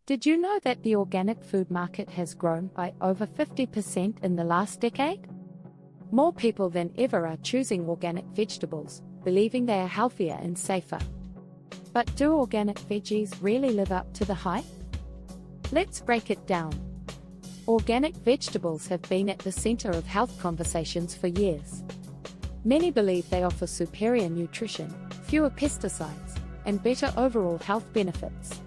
Did you know that the organic food market has grown by over 50% in the last decade? More people than ever are choosing organic vegetables, believing they are healthier and safer. But do organic veggies really live up to the hype? Let's break it down. Organic vegetables have been at the center of health conversations for years. Many believe they offer superior nutrition, fewer pesticides, and better overall health benefits.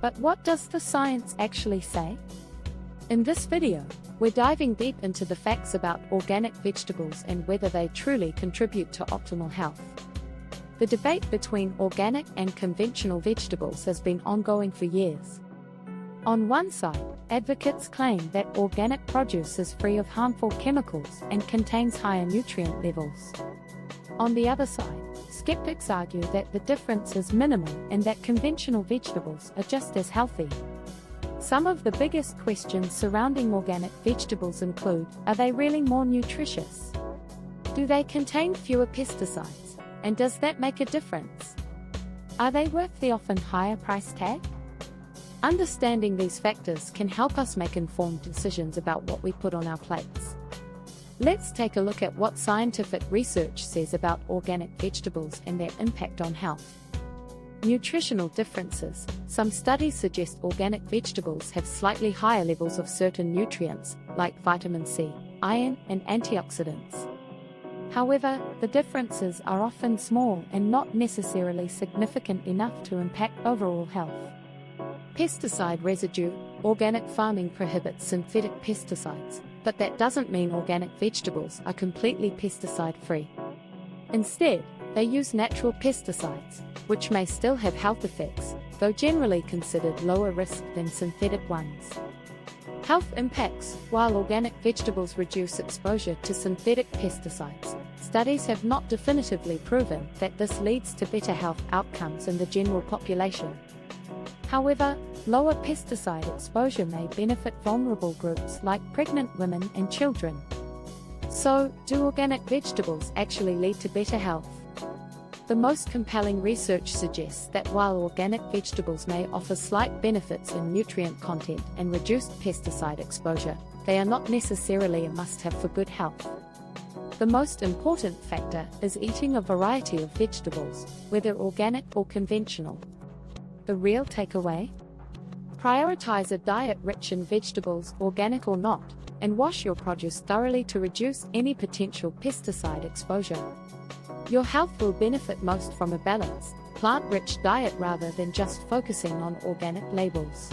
But what does the science actually say? In this video, we're diving deep into the facts about organic vegetables and whether they truly contribute to optimal health. The debate between organic and conventional vegetables has been ongoing for years. On one side, advocates claim that organic produce is free of harmful chemicals and contains higher nutrient levels. On the other side, skeptics argue that the difference is minimal and that conventional vegetables are just as healthy. Some of the biggest questions surrounding organic vegetables include: are they really more nutritious? Do they contain fewer pesticides? And does that make a difference? Are they worth the often higher price tag? Understanding these factors can help us make informed decisions about what we put on our plates. Let's take a look at what scientific research says about organic vegetables and their impact on health. Nutritional differences. Some studies suggest organic vegetables have slightly higher levels of certain nutrients, like vitamin C, iron, and antioxidants. However, the differences are often small and not necessarily significant enough to impact overall health. Pesticide residue. Organic farming prohibits synthetic pesticides, but that doesn't mean organic vegetables are completely pesticide-free. Instead, they use natural pesticides, which may still have health effects, though generally considered lower risk than synthetic ones. Health impacts. While organic vegetables reduce exposure to synthetic pesticides, studies have not definitively proven that this leads to better health outcomes in the general population. However, lower pesticide exposure may benefit vulnerable groups like pregnant women and children. So, do organic vegetables actually lead to better health? The most compelling research suggests that while organic vegetables may offer slight benefits in nutrient content and reduced pesticide exposure, they are not necessarily a must-have for good health. The most important factor is eating a variety of vegetables, whether organic or conventional. The real takeaway? Prioritize a diet rich in vegetables, organic or not, and wash your produce thoroughly to reduce any potential pesticide exposure. Your health will benefit most from a balanced, plant-rich diet rather than just focusing on organic labels.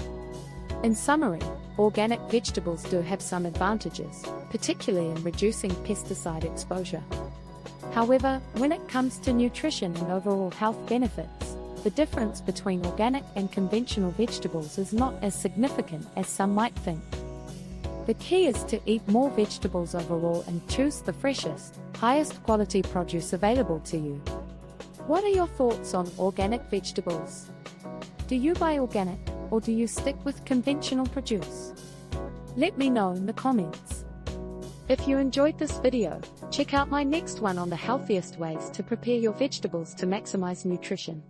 In summary, organic vegetables do have some advantages, particularly in reducing pesticide exposure. However, when it comes to nutrition and overall health benefits, the difference between organic and conventional vegetables is not as significant as some might think. The key is to eat more vegetables overall and choose the freshest, highest quality produce available to you. What are your thoughts on organic vegetables? Do you buy organic, or do you stick with conventional produce? Let me know in the comments. If you enjoyed this video, check out my next one on the healthiest ways to prepare your vegetables to maximize nutrition.